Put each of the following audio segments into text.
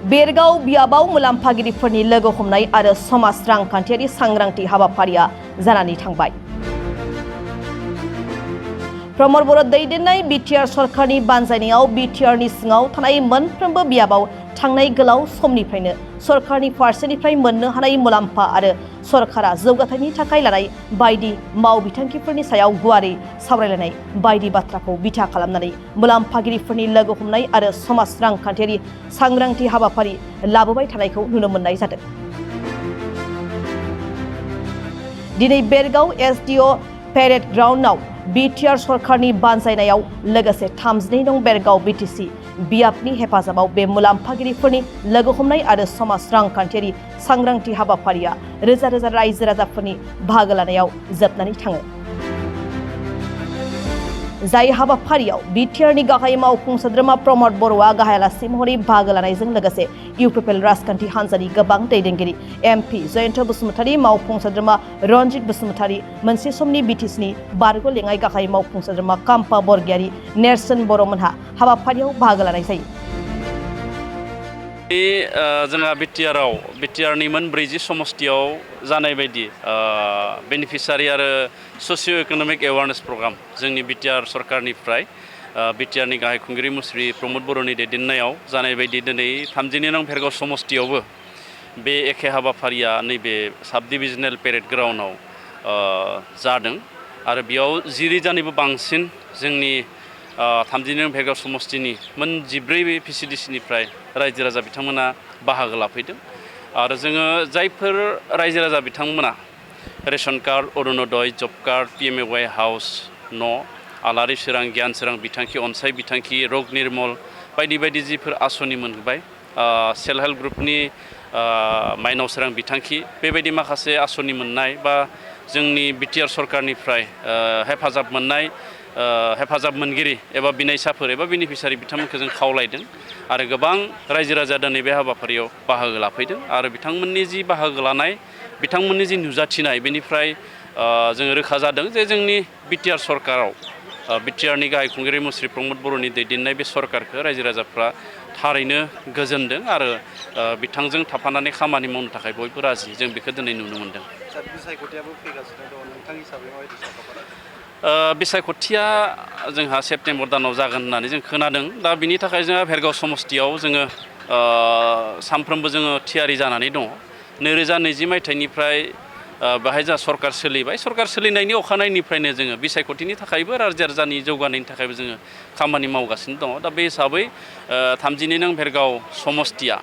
बेरगाव बियाबाव मुलाम्फागिरिफोरनि लोगो हमनाय आरो समाज रांखान्थियारि सांग्रांथि हाबाफारिया जानानै थांबाय। प्रमद बर' दैदेननाय बिटिआर सरकारनि बानजायनायाव बिटिआरनि सिङाव थानाय मोनफ्रोमबो बियाबाव थांनाय गोलाव समनिफ्रायनो सरकारनि फारसेनिफ्राय मोननो हानाय मुलाम्फा आरो सरकारा जौगाथायनि थाखाय लानाय बायदि मावबिथांखिफोरनि सायाव गुवारै सावरायलायनाय बायदि बाथ्राखौ बिथा खालामनानै मुलाम्फागिरिफोरनि लोगो हमनाय आरो समाज रांखान्थियारि सांग्रांथि हाबाफारि लाबोबाय थानायखौ नुनो मोननाय जादों। दिनै बेरगाव एसडिअ पेरेड ग्राउन्डआव बिटिआर सरकारनि बानजायनायाव लोगोसे 32 नं बेरगाव बिटिसि बियाबनि हेफाजाबाव बे मुलाम्फागिरिफोरनि लोगो हमनाय आरो समाज रांखान्थियारि सांग्रांथि हाबाफारिया रोजा रोजा रायजो राजाफोरनि बाहागो लानायाव जोबनानै थाङो। जाय हाबाफारियाव बिटिआरनि गाहाय मावफुं सोद्रोमा प्रमद बर'आ गाहाय आलासि महरै बाहागो लानायजों लोगोसे इउपिपिएल राजखान्थि हान्जानि गोबां दैदेनगिरि एमपि जयन्त बसुमतारी, मावफुं सोद्रोमा रनजित बसुमतारी, मोनसे समनि बिटिसिनि बारग' लेङाइ गाहाय मावफुं सोद्रोमा काम्पा बरगयारी, नेरसोन बर'मोनहा हाबाफारियाव बाहागो लानाय जायो। जोंहा बिटिआरनि मोन 40 समष्टियाव जानाय बायदि बेनिफिसारि आरो ससिय' इक'नमिक एवारनेस प्रग्राम जोंनि बिटिआर सरकारनिफ्राय बिटिआरनि गाहाय खुंगिरि मुस्रि प्रमद बर'नि दैदेननायाव जानाय बायदि दिनै 32 नं बेरगाव समष्टियावबो बे एखे हाबाफारिया नैबे साब डिभिजनेल पेरेड ग्राउन्डआव जादों आरो बेयाव 10,000निबो बांसिन जोंनि 32 नं बेरगाव समष्टिनि मोन 14 पिसिडिसिनिफ्राय रायजो राजा बिथांमोना बाहागो लाफैदों आरो जोङो जायफोर रायजो राजा बिथांमोना रेशन कार्ड, अरुणोदय, जब कार्ड, पिएमएवाइ हाउस न', आलारि सोरां, गियान सोरां बिथांखि, अनसाय बिथांखि, रग निर्मल बायदि बायदि जिफोर आसनि मोनबाय, सेल्फ हेल्प ग्रुपनि माइनाव सोरां बिथांखि, बेबायदि माखासे आसनि मोननाय बा जोंनि बिटिआर सरकारनिफ्राय हेफाजाब मोननाय हेफाजाब मोनगिरि एबा बिनायसाफोर एबा बेनिफिसारि बिथांमोनखौ जों खावलायदों आरो गोबां रायजो राजा दिनै बे हाबाफारियाव बाहागो लाफैदों आरो बिथांमोननि जि बाहागो लानाय बिथांमोननि जि नुजाथिनाय बेनिफ्राय जोङो रोखा जादों जे जोंनि बिटिआर सरकाराव बिटिआरनि गाहाय खुंगिरि मुस्रि प्रमद बर'नि दैदेननाय बे सरकारखौ रायजो राजाफ्रा थारैनो गोजोनदों आरो बिथांजों थाफानानै खामानि मावनो थाखाय बयबो राजि जों बेखौ दिनै नुनो मोनदों। बिसायख'थिया जोंहा सेप्तेम्बर दानाव जागोन होननानै जों खोनादों। दा बिनि थाखाय जोंहा बेरगाव समष्टियाव जोङो सानफ्रोमबो जोङो थियारि जानानै दङ। 2020 मायथाइनिफ्राय बेहाय जोंहा सरकार सोलिबाय। सरकार सोलिनायनि अखानायनिफ्रायनो जोङो बिसायख'थिनि थाखायबो रायजो राजानि जौगानायनि थाखायबो जोङो खामानि मावगासिनो दङ। दा बे हिसाबै 32 नं बेरगाव समष्टिया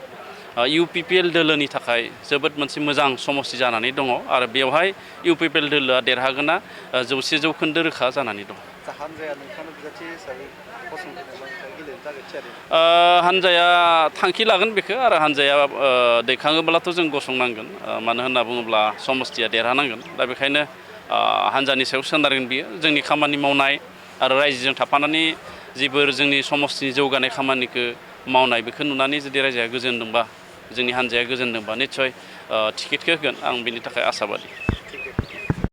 इउपिपिएल दोलोनि थाखाय जोबोद मोनसे मोजां समष्टि जानानै दङ आरो बेवहाय इउपिपिएल दोलोआ देरहागोना 100% रोखा जानानै दं। हानजाया थांखि लागोन बेखौ आरो हानजाया दैखाङोब्लाथ' जों गसंनांगोन, मानो होनना बुङोब्ला समष्टिया देरहानांगोन। दा बेखायनो हानजानि सायाव सोनारगोन बियो। जोंनि खामानि मावनाय आरो रायजोजों थाफानानै जिफोर जोंनि समष्टिनि जौगानाय खामानिखौ मावनाय बेखौ नुनानै जुदि रायजोआ गोजोनदोंबा, जोंनि हानजाया गोजोनदोंबा निस्सय टिकेटखौ होगोन, आं बेनि थाखाय आसाबादि।